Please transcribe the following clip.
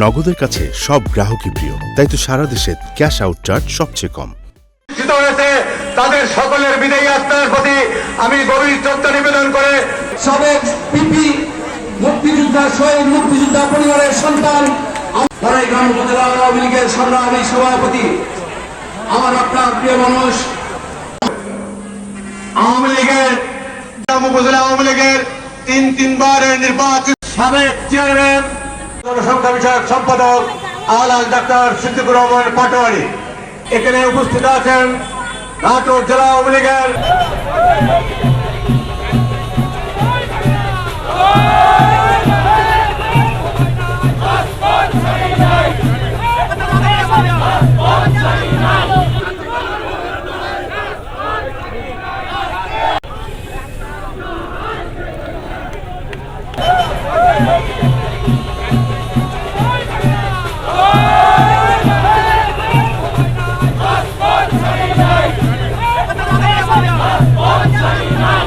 নগদের কাছে সব গ্রাহকই প্রিয়, তাই তো সারা দেশে ক্যাশ আউট চার্জ সবচেয়ে কম। তাদের সকলের বিদায়ী আত্মার প্রতি আমি গভীর শ্রদ্ধা নিবেদন করে সাবেক পিপি মুক্তিযোদ্ধা শহীদ মুক্তিযোদ্ধা পরিবারের সন্তান গ্রাম উপজেলা আওয়ামী লীগের সংগ্রামী সভাপতি আমার আপনার প্রিয় মানুষ আওয়ামী লীগের উপজেলা আওয়ামী লীগের তিনবারের নির্বাচিত সাবেক চেয়ারম্যান জনসংখ্যা বিষয়ক সম্পাদক আলাল ডাক্তার সিদ্দিকুর রহমান পাটোয়ারি এখানে উপস্থিত আছেন নাটোর জেলা আওয়ামী লীগের Oh,